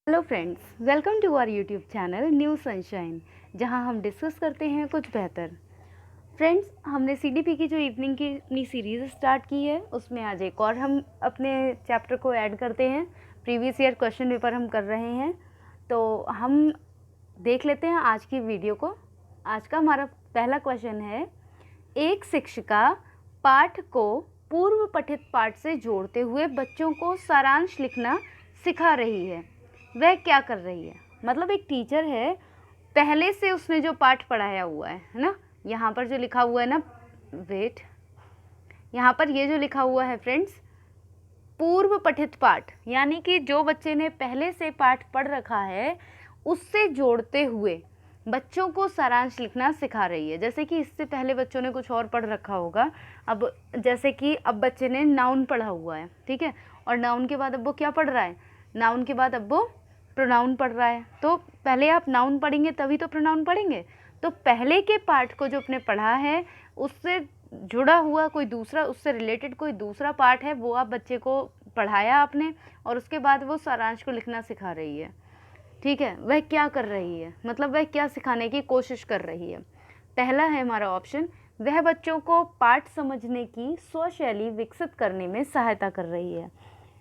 Hello friends, welcome to our YouTube channel New Sunshine, जहां हम discuss करते हैं कुछ बेहतर। फ्रेंड्स, हमने सीडीपी की जो इवनिंग की अपनी सीरीज़ स्टार्ट की है, उसमें आज एक और हम अपने चैप्टर को ऐड करते हैं। प्रीवियस ईयर क्वेश्चन पेपर हम कर रहे हैं, तो हम देख लेते हैं आज की वीडियो को। आज का हमारा पहला क्वेश्चन है, एक शिक्षिका पाठ को पूर्व पठित पाठ से जोड़ते हुए बच्चों को सारांश लिखना सिखा रही है, वह क्या कर रही है। मतलब एक टीचर है, पहले से उसने जो पाठ पढ़ाया हुआ है ना, यहाँ पर जो लिखा हुआ है ना, वेट, यहाँ पर ये जो लिखा हुआ है फ्रेंड्स, पूर्व पठित पाठ, यानी कि जो बच्चे ने पहले से पाठ पढ़ रखा है उससे जोड़ते हुए बच्चों को सारांश लिखना सिखा रही है। जैसे कि इससे पहले बच्चों ने कुछ और पढ़ रखा होगा। अब जैसे कि अब बच्चे ने नाउन पढ़ा हुआ है, ठीक है, और नाउन के बाद अब वो क्या पढ़ रहा है, नाउन के बाद अब वो प्रोनाउन पढ़ रहा है। तो पहले आप नाउन पढ़ेंगे तभी तो प्रोनाउन पढ़ेंगे। तो पहले के पाठ को जो आपने पढ़ा है उससे जुड़ा हुआ कोई दूसरा, उससे रिलेटेड कोई दूसरा पाठ है, वो आप बच्चे को पढ़ाया आपने, और उसके बाद वो सारांश को लिखना सिखा रही है। ठीक है, वह क्या कर रही है, मतलब वह क्या सिखाने की कोशिश कर रही है। पहला है हमारा ऑप्शन, वह बच्चों को पाठ समझने की स्वशैली विकसित करने में सहायता कर रही है।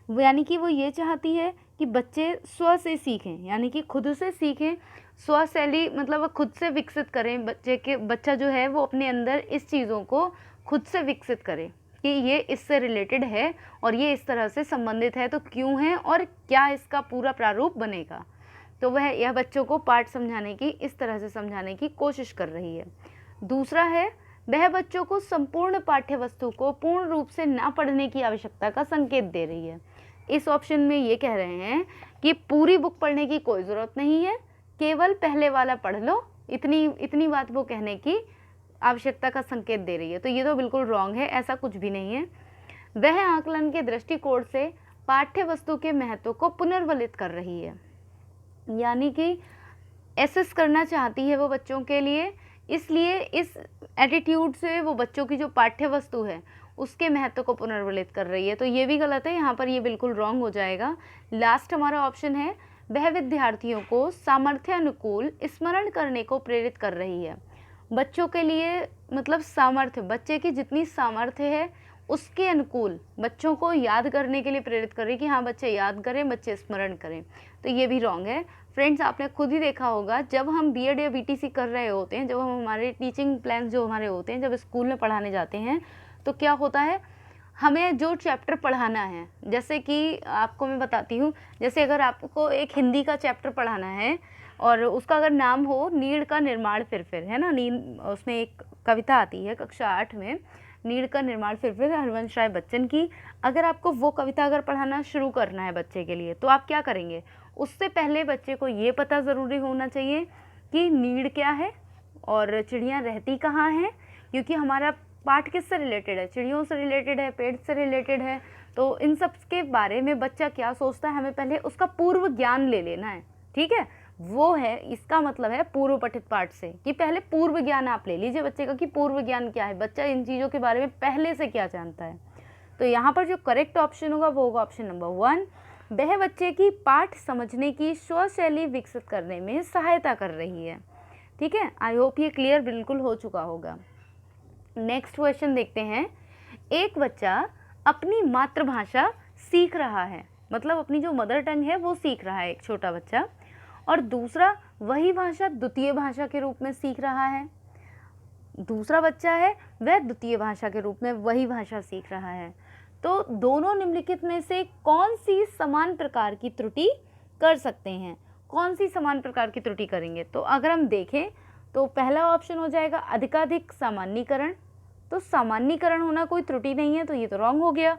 यानी कि वो ये चाहती है कि बच्चे स्व से सीखें, यानी कि खुद से सीखें। स्वशैली मतलब वो खुद से विकसित करें, बच्चा जो है वो अपने अंदर इस चीज़ों को खुद से विकसित करे कि ये इससे रिलेटेड है और ये इस तरह से संबंधित है, तो क्यों है और क्या इसका पूरा प्रारूप बनेगा। तो वह यह बच्चों को पाठ समझाने की, इस तरह से समझाने की कोशिश कर रही है। दूसरा है, वह बच्चों को संपूर्ण पाठ्य वस्तु को पूर्ण रूप से ना पढ़ने की आवश्यकता का संकेत दे रही है। इस ऑप्शन में ये कह रहे हैं कि पूरी बुक पढ़ने की कोई ज़रूरत नहीं है, केवल पहले वाला पढ़ लो, इतनी बात वो कहने की आवश्यकता का संकेत दे रही है। तो ये तो बिल्कुल रॉन्ग है, ऐसा कुछ भी नहीं है। वह आकलन के दृष्टिकोण से पाठ्य वस्तु के महत्व को पुनर्वलित कर रही है, यानी कि एसेस करना चाहती है वो बच्चों के लिए, इसलिए इस एटीट्यूड से वो बच्चों की जो पाठ्य वस्तु है उसके महत्व को पुनर्वलित कर रही है। तो ये भी गलत है, यहाँ पर ये बिल्कुल रॉन्ग हो जाएगा। लास्ट हमारा ऑप्शन है, वह विद्यार्थियों को सामर्थ्यानुकूल स्मरण करने को प्रेरित कर रही है। बच्चों के लिए मतलब सामर्थ्य, बच्चे की जितनी सामर्थ्य है उसके अनुकूल बच्चों को याद करने के लिए प्रेरित कर रही है कि हाँ बच्चे याद करें, बच्चे स्मरण करें। तो ये भी रॉन्ग है। फ्रेंड्स, आपने खुद ही देखा होगा, जब हम बीएड या बीटीसी कर रहे होते हैं, जब हम हमारे टीचिंग प्लान्स जो हमारे होते हैं, जब स्कूल में पढ़ाने जाते हैं, तो क्या होता है, हमें जो चैप्टर पढ़ाना है, जैसे कि आपको मैं बताती हूँ, जैसे अगर आपको एक हिंदी का चैप्टर पढ़ाना है और उसका अगर नाम हो नीड़ का निर्माण फिर है ना, उसमें एक कविता आती है कक्षा 8 में, नीड़ का निर्माण फिर हरवंश राय बच्चन की। अगर आपको वो कविता अगर पढ़ाना शुरू करना है बच्चे के लिए, तो आप क्या करेंगे, उससे पहले बच्चे को ये पता ज़रूरी होना चाहिए कि नीड़ क्या है और चिड़ियाँ रहती कहाँ हैं, क्योंकि हमारा पाठ किससे रिलेटेड है, चिड़ियों से रिलेटेड है, पेड़ से रिलेटेड है। तो इन सब के बारे में बच्चा क्या सोचता है, हमें पहले उसका पूर्व ज्ञान ले लेना है। ठीक है, वो है, इसका मतलब है पूर्व पठित पाठ से, कि पहले पूर्व ज्ञान आप ले लीजिए बच्चे का कि पूर्व ज्ञान क्या है, बच्चा इन चीज़ों के बारे में पहले से क्या जानता है। तो यहाँ पर जो करेक्ट ऑप्शन होगा वो होगा ऑप्शन नंबर 1, वह बच्चे की पाठ समझने की स्वशैली विकसित करने में सहायता कर रही है। ठीक है, आई होप ये क्लियर बिल्कुल हो चुका होगा। नेक्स्ट क्वेश्चन देखते हैं, एक बच्चा अपनी मातृभाषा सीख रहा है, मतलब अपनी जो मदर टंग है वो सीख रहा है एक छोटा बच्चा, और दूसरा वही भाषा द्वितीय भाषा के रूप में सीख रहा है। दूसरा बच्चा है वह द्वितीय भाषा के रूप में वही भाषा सीख रहा है। तो दोनों निम्नलिखित में से कौन सी समान प्रकार की त्रुटि कर सकते हैं, कौन सी समान प्रकार की त्रुटि करेंगे। तो अगर हम देखें तो पहला ऑप्शन हो जाएगा अधिकाधिक सामान्यीकरण, तो सामान्यीकरण होना कोई त्रुटि नहीं है, तो ये तो रॉन्ग हो गया।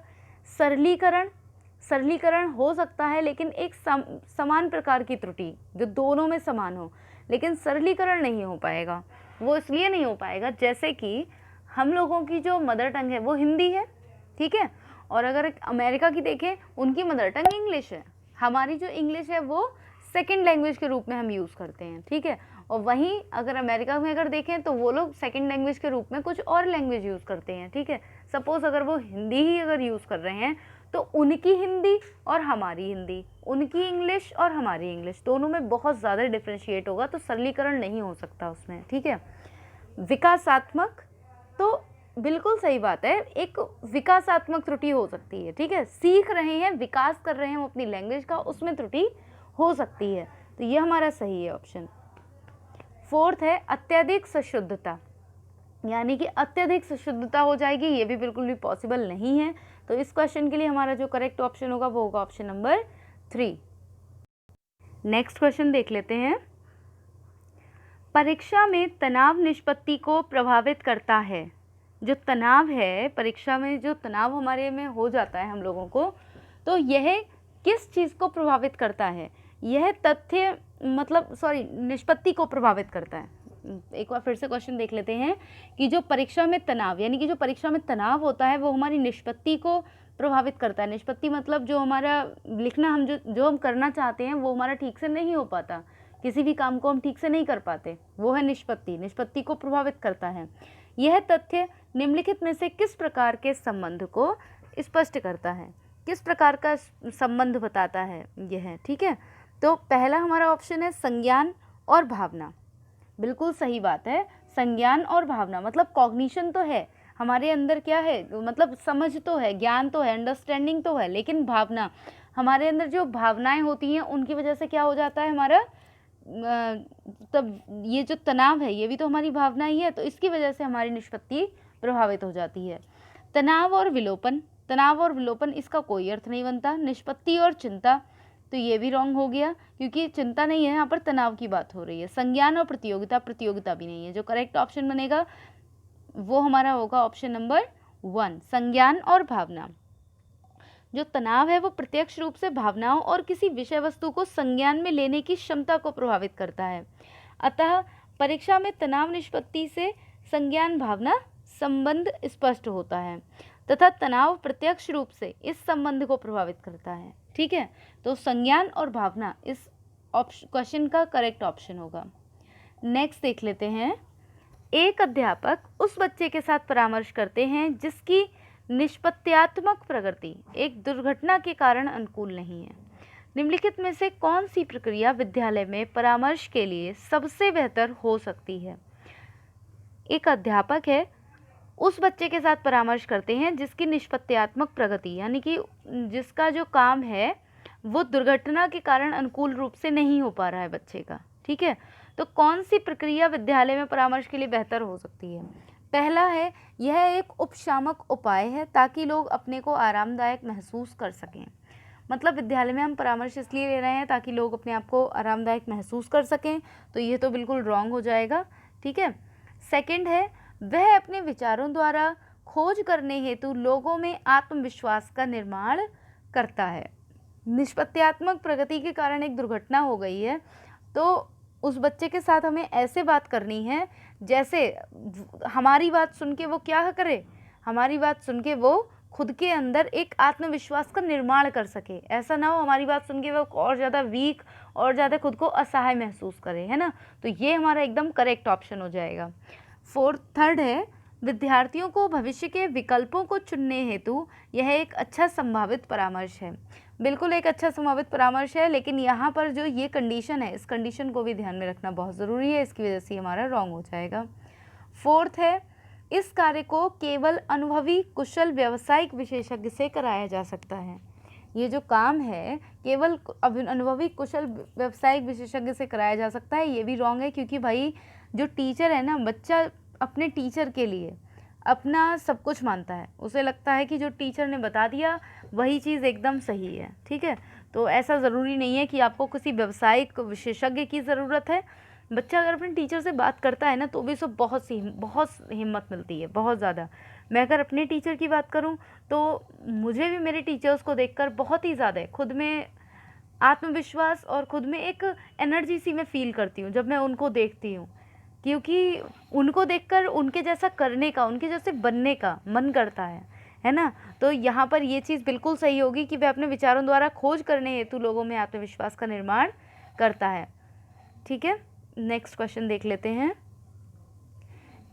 सरलीकरण हो सकता है, लेकिन एक समान प्रकार की त्रुटि जो दोनों में समान हो, लेकिन सरलीकरण नहीं हो पाएगा। वो इसलिए नहीं हो पाएगा, जैसे कि हम लोगों की जो मदर टंग है वो हिंदी है, ठीक है, और अगर अमेरिका की देखें उनकी मदर टंग इंग्लिश है, हमारी जो इंग्लिश है वो सेकंड लैंग्वेज के रूप में हम यूज़ करते हैं। ठीक है, और वहीं अगर अमेरिका में अगर देखें तो वो लोग सेकंड लैंग्वेज के रूप में कुछ और लैंग्वेज यूज़ करते हैं। ठीक है, सपोज़ अगर वो हिंदी ही अगर यूज़ कर रहे हैं तो उनकी हिंदी और हमारी हिंदी, उनकी इंग्लिश और हमारी इंग्लिश, दोनों में बहुत ज़्यादा डिफ्रेंशिएट होगा, तो सरलीकरण नहीं हो सकता उसमें, ठीक है। विकासात्मक, तो बिल्कुल सही बात है, एक विकासात्मक त्रुटि हो सकती है, ठीक है, सीख रहे हैं, विकास कर रहे हैं अपनी लैंग्वेज का, उसमें त्रुटि हो सकती है, तो ये हमारा सही है ऑप्शन। फोर्थ है अत्यधिक सशुद्धता, यानी कि अत्यधिक सशुद्धता हो जाएगी, ये भी बिल्कुल भी पॉसिबल नहीं है, तो इस क्वेश्चन के लिए हमारा जो करेक्ट ऑप्शन होगा वो होगा ऑप्शन नंबर 3। नेक्स्ट क्वेश्चन देख लेते हैं। परीक्षा में तनाव निष्पत्ति को प्रभावित करता है। जो तनाव है, परीक्षा में जो तनाव हमारे में हो जाता है हम लोगों को, तो यह किस चीज़ को प्रभावित करता है? यह तथ्य मतलब निष्पत्ति को प्रभावित करता है। एक बार फिर से क्वेश्चन देख लेते हैं कि जो परीक्षा में तनाव, यानी कि जो परीक्षा में तनाव होता है वो हमारी निष्पत्ति को प्रभावित करता है। निष्पत्ति मतलब जो हमारा लिखना, हम जो हम करना चाहते हैं वो हमारा ठीक से नहीं हो पाता, किसी भी काम को हम ठीक से नहीं कर पाते, वो है निष्पत्ति, निष्पत्ति को प्रभावित करता है। यह तथ्य निम्नलिखित में से किस प्रकार के संबंध को स्पष्ट करता है? किस प्रकार का संबंध बताता है यह, ठीक है। तो पहला हमारा ऑप्शन है संज्ञान और भावना। बिल्कुल सही बात है, संज्ञान और भावना मतलब कॉग्निशन तो है हमारे अंदर, क्या है मतलब समझ तो है, ज्ञान तो है, अंडरस्टैंडिंग तो है, लेकिन भावना, हमारे अंदर जो भावनाएं होती हैं उनकी वजह से क्या हो जाता है हमारा, तब ये जो तनाव है ये भी तो हमारी भावना ही है, तो इसकी वजह से हमारी निष्पत्ति प्रभावित हो जाती है। तनाव और विलोपन, तनाव और विलोपन इसका कोई अर्थ नहीं बनता। निष्पत्ति और चिंता, तो ये भी रॉन्ग हो गया क्योंकि चिंता नहीं है, यहाँ पर तनाव की बात हो रही है। संज्ञान और प्रतियोगिता, प्रतियोगिता भी नहीं है। जो करेक्ट ऑप्शन बनेगा वो हमारा होगा ऑप्शन नंबर 1, संज्ञान और भावना। जो तनाव है वो प्रत्यक्ष रूप से भावनाओं और किसी विषय वस्तु को संज्ञान में लेने की क्षमता को प्रभावित करता है। अतः परीक्षा में तनाव निष्पत्ति से संज्ञान भावना संबंध स्पष्ट होता है तथा तनाव प्रत्यक्ष रूप से इस संबंध को प्रभावित करता है, ठीक है। तो संज्ञान और भावना इस क्वेश्चन का करेक्ट ऑप्शन होगा। नेक्स्ट देख लेते हैं। एक अध्यापक उस बच्चे के साथ परामर्श करते हैं जिसकी निष्पत्त्यात्मक प्रगति एक दुर्घटना के कारण अनुकूल नहीं है। निम्नलिखित में से कौन सी प्रक्रिया विद्यालय में परामर्श के लिए सबसे बेहतर हो सकती है? एक अध्यापक है, उस बच्चे के साथ परामर्श करते हैं जिसकी निष्पत्त्यात्मक प्रगति, यानी कि जिसका जो काम है वो दुर्घटना के कारण अनुकूल रूप से नहीं हो पा रहा है बच्चे का, ठीक है। तो कौन सी प्रक्रिया विद्यालय में परामर्श के लिए बेहतर हो सकती है? पहला है, यह एक उपशामक उपाय है ताकि लोग अपने को आरामदायक महसूस कर सकें। मतलब विद्यालय में हम परामर्श इसलिए ले रहे हैं ताकि लोग अपने आप को आरामदायक महसूस कर सकें, तो ये तो बिल्कुल रॉन्ग हो जाएगा, ठीक है। सेकंड है, वह अपने विचारों द्वारा खोज करने हेतु लोगों में आत्मविश्वास का निर्माण करता है। निष्पत्त्यात्मक प्रगति के कारण एक दुर्घटना हो गई है, तो उस बच्चे के साथ हमें ऐसे बात करनी है जैसे हमारी बात सुन के वो क्या करे, हमारी बात सुन के वो खुद के अंदर एक आत्मविश्वास का निर्माण कर सके। ऐसा ना हो हमारी बात सुन के वो और ज़्यादा वीक और ज़्यादा खुद को असहाय महसूस करे, है ना। तो ये हमारा एकदम करेक्ट ऑप्शन हो जाएगा। थर्ड है, विद्यार्थियों को भविष्य के विकल्पों को चुनने हेतु यह एक अच्छा संभावित परामर्श है। बिल्कुल एक अच्छा संभावित परामर्श है, लेकिन यहाँ पर जो ये कंडीशन है, इस कंडीशन को भी ध्यान में रखना बहुत ज़रूरी है, इसकी वजह से हमारा रॉन्ग हो जाएगा। फोर्थ है, इस कार्य को केवल अनुभवी कुशल व्यावसायिक विशेषज्ञ से कराया जा सकता है। ये जो काम है केवल अनुभवी कुशल व्यावसायिक विशेषज्ञ से कराया जा सकता है, ये भी रॉन्ग है क्योंकि भाई जो टीचर है ना, बच्चा अपने टीचर के लिए अपना सब कुछ मानता है, उसे लगता है कि जो टीचर ने बता दिया वही चीज़ एकदम सही है, ठीक है। तो ऐसा ज़रूरी नहीं है कि आपको किसी व्यावसायिक विशेषज्ञ की ज़रूरत है। बच्चा अगर अपने टीचर से बात करता है ना तो भी उसे बहुत हिम्मत मिलती है, बहुत ज़्यादा। मैं अगर अपने टीचर की बात करूं तो मुझे भी मेरे टीचर्स को देखकर बहुत ही ज़्यादा खुद में आत्मविश्वास और खुद में एक एनर्जी सी मैं फील करती हूँ जब मैं उनको देखती हूँ, क्योंकि उनको देखकर उनके जैसा करने का, उनके जैसे बनने का मन करता है ना। तो यहाँ पर ये चीज़ बिल्कुल सही होगी कि वह अपने विचारों द्वारा खोज करने हेतु लोगों में आत्मविश्वास का निर्माण करता है, ठीक है। नेक्स्ट क्वेश्चन देख लेते हैं।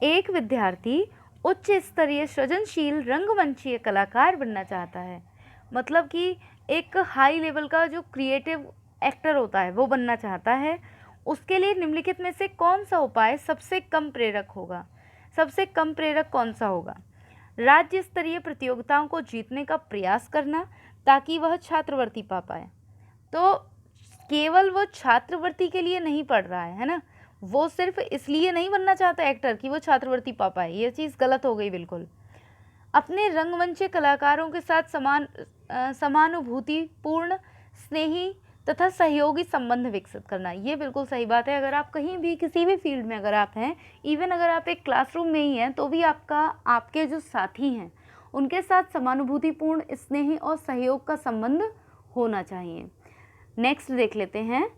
एक विद्यार्थी उच्च स्तरीय सृजनशील रंगमंचीय कलाकार बनना चाहता है। मतलब कि एक हाई लेवल का जो क्रिएटिव एक्टर होता है वो बनना चाहता है, उसके लिए निम्नलिखित में से कौन सा उपाय सबसे कम प्रेरक होगा? सबसे कम प्रेरक कौन सा होगा? राज्य स्तरीय प्रतियोगिताओं को जीतने का प्रयास करना ताकि वह छात्रवृत्ति पा पाए। तो केवल वो छात्रवृत्ति के लिए नहीं पढ़ रहा है ना, वो सिर्फ इसलिए नहीं बनना चाहता एक्टर कि वो छात्रवृत्ति पा पाए, ये चीज़ गलत हो गई बिल्कुल। अपने रंगमंच कलाकारों के साथ समानुभूतिपूर्ण, स्नेही तथा सहयोगी संबंध विकसित करना, ये बिल्कुल सही बात है। अगर आप कहीं भी किसी भी फील्ड में अगर आप हैं, इवन अगर आप एक क्लासरूम में ही हैं, तो भी आपके जो साथी हैं उनके साथ समानुभूतिपूर्ण, स्नेही और सहयोग का संबंध होना चाहिए। नेक्स्ट देख लेते हैं,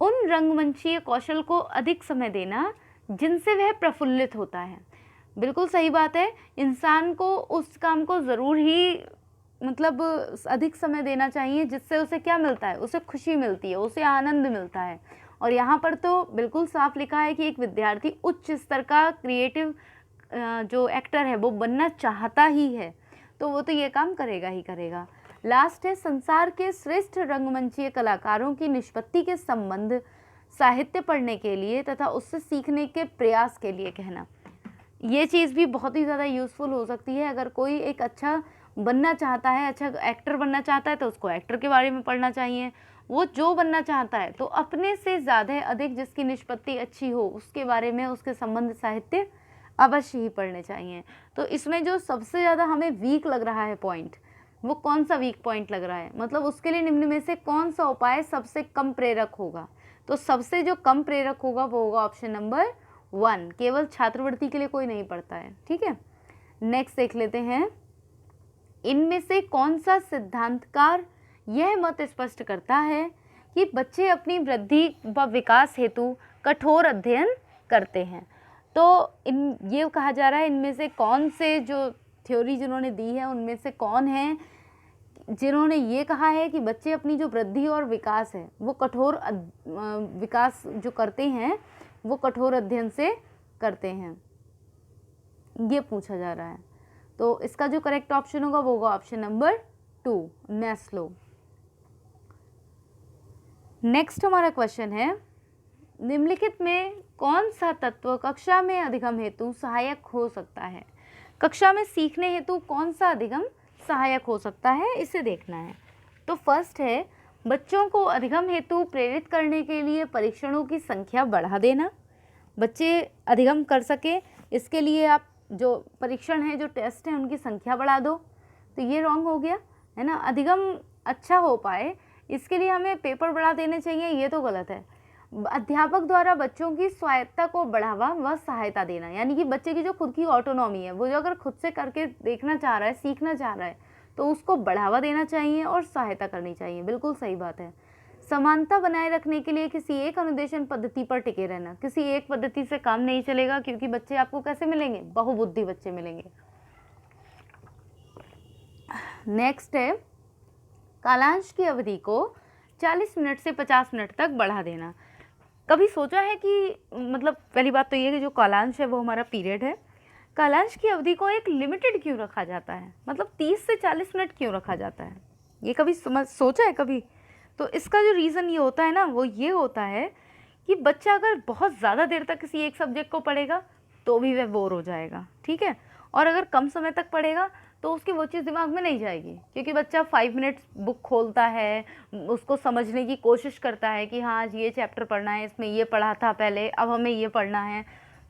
उन रंगमंचीय कौशल को अधिक समय देना जिनसे वह प्रफुल्लित होता है। बिल्कुल सही बात है, इंसान को उस काम को ज़रूर ही मतलब अधिक समय देना चाहिए जिससे उसे क्या मिलता है, उसे खुशी मिलती है, उसे आनंद मिलता है। और यहाँ पर तो बिल्कुल साफ लिखा है कि एक विद्यार्थी उच्च स्तर का क्रिएटिव जो एक्टर है वो बनना चाहता ही है, तो वो तो ये काम करेगा ही करेगा। लास्ट है, संसार के श्रेष्ठ रंगमंचीय कलाकारों की निष्पत्ति के संबंध साहित्य पढ़ने के लिए तथा उससे सीखने के प्रयास के लिए कहना। ये चीज़ भी बहुत ही ज़्यादा यूज़फुल हो सकती है। अगर कोई एक अच्छा बनना चाहता है, अच्छा एक्टर बनना चाहता है, तो उसको एक्टर के बारे में पढ़ना चाहिए। वो जो बनना चाहता है तो अपने से ज़्यादा अधिक जिसकी निष्पत्ति अच्छी हो उसके बारे में, उसके संबंध साहित्य अवश्य ही पढ़ने चाहिए। तो इसमें जो सबसे ज़्यादा हमें वीक लग रहा है पॉइंट, वो कौन सा वीक पॉइंट लग रहा है, मतलब उसके लिए निम्न में से कौन सा उपाय सबसे कम प्रेरक होगा? तो सबसे जो कम प्रेरक होगा वो होगा ऑप्शन नंबर 1, केवल छात्रवृत्ति के लिए कोई नहीं पढ़ता है। ठीक है, नेक्स्ट देख लेते हैं, इनमें से कौन सा सिद्धांतकार यह मत स्पष्ट करता है कि बच्चे अपनी वृद्धि व विकास हेतु कठोर अध्ययन करते हैं? तो ये कहा जा रहा है इनमें से कौन से जो थ्योरी जिन्होंने दी है उनमें से कौन है जिन्होंने ये कहा है कि बच्चे अपनी जो वृद्धि और विकास है वो कठोर विकास जो करते हैं वो कठोर अध्ययन से करते हैं, ये पूछा जा रहा है। तो इसका जो करेक्ट ऑप्शन होगा वो होगा ऑप्शन नंबर 2, मैस्लो। नेक्स्ट हमारा क्वेश्चन है, निम्नलिखित में कौन सा तत्व कक्षा में अधिगम हेतु सहायक हो सकता है? कक्षा में सीखने हेतु कौन सा अधिगम सहायक हो सकता है, इसे देखना है। तो फर्स्ट है, बच्चों को अधिगम हेतु प्रेरित करने के लिए परीक्षणों की संख्या बढ़ा देना। बच्चे अधिगम कर सके इसके लिए आप जो परीक्षण है, जो टेस्ट हैं, उनकी संख्या बढ़ा दो। तो ये रॉन्ग हो गया है ना। अधिगम अच्छा हो पाए इसके लिए हमें पेपर बढ़ा देने चाहिए, ये तो गलत है। अध्यापक द्वारा बच्चों की स्वायत्तता को बढ़ावा व सहायता देना, यानी कि बच्चे की जो खुद की ऑटोनॉमी है, वो जो अगर खुद से करके देखना चाह रहा है, सीखना चाह रहा है, तो उसको बढ़ावा देना चाहिए और सहायता करनी चाहिए। बिल्कुल सही बात है। समानता बनाए रखने के लिए किसी एक अनुदेशन पद्धति पर टिके रहना, किसी एक पद्धति से काम नहीं चलेगा, क्योंकि बच्चे आपको कैसे मिलेंगे? बहुबुद्धि बच्चे मिलेंगे। नेक्स्ट है, कालांश की अवधि को 40 मिनट से 50 मिनट तक बढ़ा देना। कभी सोचा है कि मतलब पहली बात तो ये कि जो कालांश है वो हमारा पीरियड है, कालांश की अवधि को एक लिमिटेड क्यों रखा जाता है? मतलब 30 से 40 मिनट क्यों रखा जाता है? ये कभी सोचा है कभी? तो इसका जो रीज़न ये होता है ना, वो ये होता है कि बच्चा अगर बहुत ज़्यादा देर तक किसी एक सब्जेक्ट को पढ़ेगा तो भी वह बोर हो जाएगा, ठीक है। और अगर कम समय तक पढ़ेगा तो उसकी वो चीज़ दिमाग में नहीं जाएगी, क्योंकि बच्चा 5 मिनट्स बुक खोलता है, उसको समझने की कोशिश करता है कि हाँ आज ये चैप्टर पढ़ना है, इसमें ये पढ़ा था पहले, अब हमें ये पढ़ना है।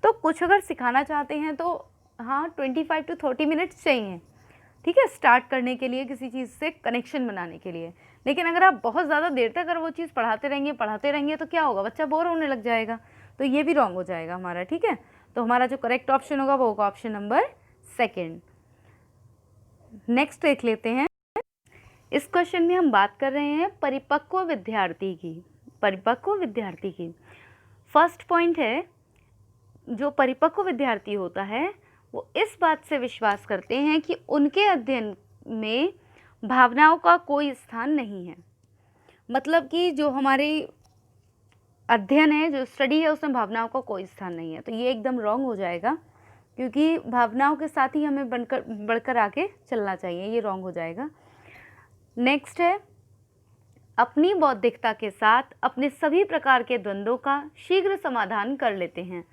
तो कुछ अगर सिखाना चाहते हैं तो हाँ 25 to 30 मिनट्स चाहिए, ठीक है, स्टार्ट करने के लिए, किसी चीज़ से कनेक्शन बनाने के लिए। लेकिन अगर आप बहुत ज़्यादा देर तक अगर वो चीज़ पढ़ाते रहेंगे तो क्या होगा? बच्चा बोर होने लग जाएगा। तो ये भी रॉन्ग हो जाएगा हमारा, ठीक है। तो हमारा जो करेक्ट ऑप्शन होगा वो होगा ऑप्शन नंबर 2। नेक्स्ट देख लेते हैं। इस क्वेश्चन में हम बात कर रहे हैं परिपक्व विद्यार्थी की। फर्स्ट पॉइंट है, जो परिपक्व विद्यार्थी होता है वो इस बात से विश्वास करते हैं कि उनके अध्ययन में भावनाओं का कोई स्थान नहीं है। मतलब कि जो हमारे अध्ययन है, जो स्टडी है, उसमें भावनाओं का कोई स्थान नहीं है। तो ये एकदम रॉन्ग हो जाएगा, क्योंकि भावनाओं के साथ ही हमें बढ़कर आके चलना चाहिए, ये रॉन्ग हो जाएगा। नेक्स्ट है, अपनी बौद्धिकता के साथ अपने सभी प्रकार के द्वंद्वों का शीघ्र समाधान कर लेते हैं।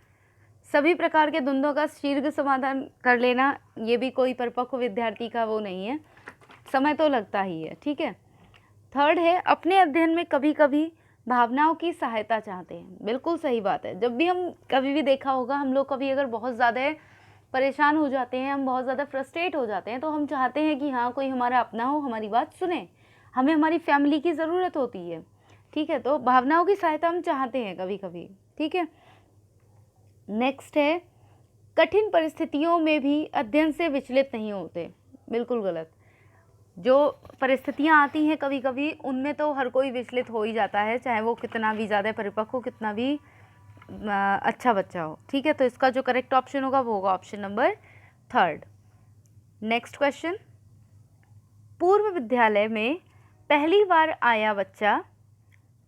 सभी प्रकार के द्वंद्वों का शीघ्र समाधान कर लेना, ये भी कोई परिपक्व विद्यार्थी का वो नहीं है, समय तो लगता ही है, ठीक है। थर्ड है, अपने अध्ययन में कभी कभी भावनाओं की सहायता चाहते हैं। बिल्कुल सही बात है। जब भी हम कभी भी देखा होगा, हम लोग कभी अगर बहुत ज़्यादा परेशान हो जाते हैं, हम बहुत ज़्यादा फ्रस्ट्रेट हो जाते हैं, तो हम चाहते हैं कि हाँ कोई हमारा अपना हो, हमारी बात सुने। हमें हमारी फैमिली की ज़रूरत होती है, ठीक है। तो भावनाओं की सहायता हम चाहते हैं कभी कभी, ठीक है। नेक्स्ट है, कठिन परिस्थितियों में भी अध्ययन से विचलित नहीं होते। बिल्कुल गलत। जो परिस्थितियाँ आती हैं कभी कभी, उनमें तो हर कोई विचलित हो ही जाता है, चाहे वो कितना भी ज़्यादा परिपक्व हो, कितना भी अच्छा बच्चा हो, ठीक है। तो इसका जो करेक्ट ऑप्शन होगा वो होगा option number third. Next question, पूर्व विद्यालय में पहली बार आया बच्चा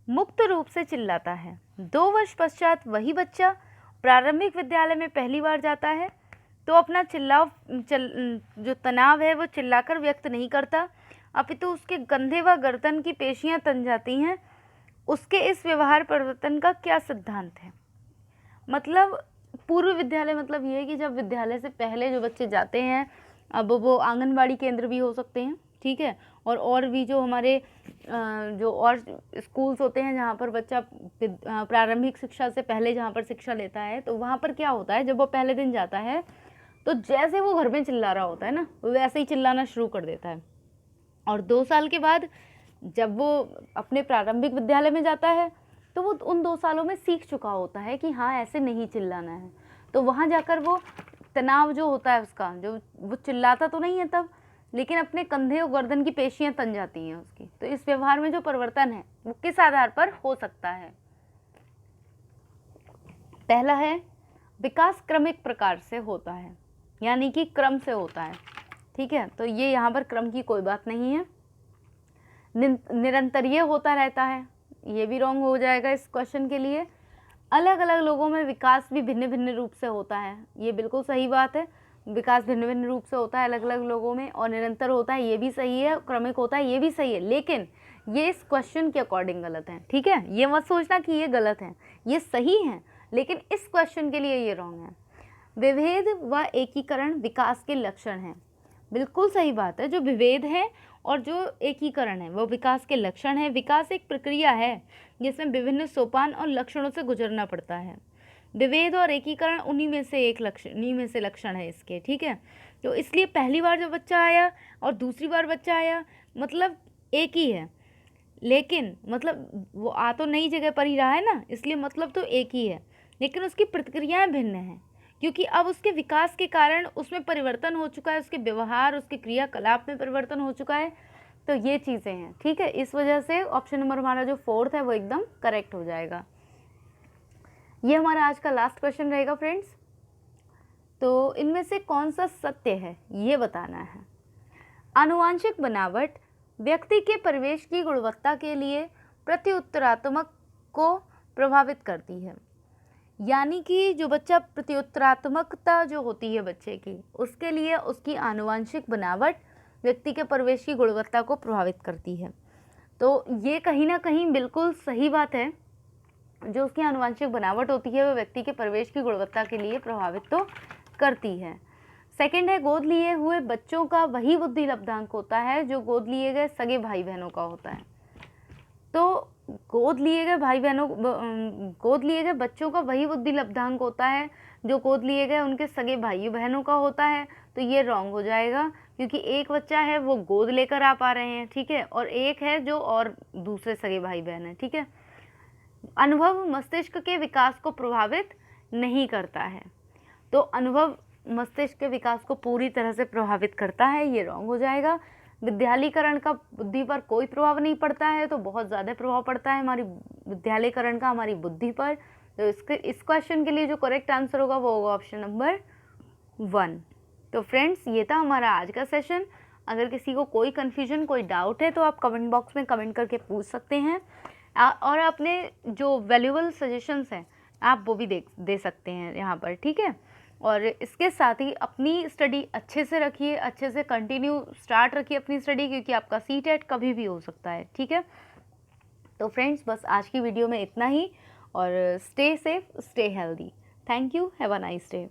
मुक्त रूप से चिल्लाता है। 2 वर्ष पश्चात वही बच्चा प्रारंभिक विद्यालय में पहली बार जाता है तो अपना जो तनाव है वो चिल्लाकर व्यक्त नहीं करता, अपितु उसके कंधे व गर्दन की पेशियां तन जाती हैं। उसके इस व्यवहार परिवर्तन का क्या सिद्धांत है? मतलब पूर्व विद्यालय मतलब ये है कि जब विद्यालय से पहले जो बच्चे जाते हैं, अब वो आंगनबाड़ी केंद्र भी हो सकते हैं, ठीक है, और भी जो हमारे जो और स्कूल्स होते हैं जहाँ पर बच्चा प्रारंभिक शिक्षा से पहले जहाँ पर शिक्षा लेता है, तो वहाँ पर क्या होता है, जब वो पहले दिन जाता है तो जैसे वो घर में चिल्ला रहा होता है ना, वैसे ही चिल्लाना शुरू कर देता है। और 2 साल के बाद जब वो अपने प्रारंभिक विद्यालय में जाता है तो वो उन 2 सालों में सीख चुका होता है कि हाँ ऐसे नहीं चिल्लाना है। तो वहाँ जाकर वो तनाव जो होता है उसका, जो वो चिल्लाता तो नहीं है तब, लेकिन अपने कंधे और गर्दन की पेशियां तन जाती हैं उसकी। तो इस व्यवहार में जो परिवर्तन है वो किस आधार पर हो सकता है? पहला है, विकास क्रमिक प्रकार से होता है, यानी कि क्रम से होता है, ठीक है। तो ये यहाँ पर क्रम की कोई बात नहीं है। निरंतरीय होता रहता है, ये भी रॉन्ग हो जाएगा इस क्वेश्चन के लिए। अलग अलग लोगों में विकास भी भिन्न भिन्न रूप से होता है, ये बिल्कुल सही बात है। विकास भिन्न भिन्न रूप से होता है अलग अलग लोगों में, और निरंतर होता है, ये भी सही है। क्रमिक होता है, ये भी सही है, लेकिन ये इस क्वेश्चन के अकॉर्डिंग गलत है, ठीक है। ये मत सोचना कि ये गलत है, ये सही है, लेकिन इस क्वेश्चन के लिए ये रॉन्ग है। विभेद व एकीकरण विकास के लक्षण हैं, बिल्कुल सही बात है। जो विभेद है और जो एकीकरण है वो विकास के लक्षण है। विकास एक प्रक्रिया है जिसमें विभिन्न सोपान और लक्षणों से गुजरना पड़ता है। विभेद और एकीकरण उन्हीं में से लक्षण है इसके, ठीक है। तो इसलिए पहली बार जब बच्चा आया और दूसरी बार बच्चा आया, मतलब एक ही है, लेकिन मतलब वो आ तो नई जगह पर ही रहा है ना, इसलिए मतलब तो एक ही है, लेकिन उसकी प्रतिक्रियाएं भिन्न हैं, क्योंकि अब उसके विकास के कारण उसमें परिवर्तन हो चुका है, उसके व्यवहार, उसके क्रियाकलाप में परिवर्तन हो चुका है। तो ये चीज़ें हैं, ठीक है। इस वजह से ऑप्शन नंबर हमारा जो 4th है वो एकदम करेक्ट हो जाएगा। ये हमारा आज का लास्ट क्वेश्चन रहेगा फ्रेंड्स। तो इनमें से कौन सा सत्य है ये बताना है। आनुवांशिक बनावट व्यक्ति के परिवेश की गुणवत्ता के लिए प्रत्युत्तरात्मक को प्रभावित करती है, यानी कि जो बच्चा प्रत्युत्तरात्मकता जो होती है बच्चे की, उसके लिए उसकी आनुवांशिक बनावट व्यक्ति के परिवेश की गुणवत्ता को प्रभावित करती है। तो ये कहीं ना कहीं बिल्कुल सही बात है। जो उसकी आनुवांशिक बनावट होती है वो व्यक्ति के परिवेश की गुणवत्ता के लिए प्रभावित तो करती है। सेकंड है, गोद लिए हुए बच्चों का वही बुद्धि लब्धांक होता है जो गोद लिए गए सगे भाई बहनों का होता है। तो गोद लिए गए बच्चों का वही बुद्धि लब्धांक होता है जो गोद लिए गए उनके सगे भाई बहनों का होता है। तो ये रॉन्ग हो जाएगा, क्योंकि एक बच्चा है वो गोद लेकर आ पा रहे हैं, ठीक है, और एक है जो और दूसरे सगे भाई बहन है, ठीक है। अनुभव मस्तिष्क के विकास को प्रभावित नहीं करता है, तो अनुभव मस्तिष्क के विकास को पूरी तरह से प्रभावित करता है, ये रॉन्ग हो जाएगा। विद्यालयीकरण का बुद्धि पर कोई प्रभाव नहीं पड़ता है, तो बहुत ज़्यादा प्रभाव पड़ता है हमारी विद्यालयीकरण का हमारी बुद्धि पर। तो इस क्वेश्चन के लिए जो करेक्ट आंसर होगा वो होगा ऑप्शन नंबर 1। तो फ्रेंड्स, ये था हमारा आज का सेशन। अगर किसी को कोई कन्फ्यूजन, कोई डाउट है तो आप कमेंट बॉक्स में कमेंट करके पूछ सकते हैं, और अपने जो वैल्यूएबल सजेशंस हैं आप वो भी दे सकते हैं यहाँ पर, ठीक है। और इसके साथ ही अपनी स्टडी अच्छे से रखिए, अच्छे से कंटिन्यू स्टार्ट रखिए अपनी स्टडी, क्योंकि आपका सीटेट कभी भी हो सकता है, ठीक है। तो फ्रेंड्स बस आज की वीडियो में इतना ही, और stay safe, stay healthy. Thank you, have a nice day.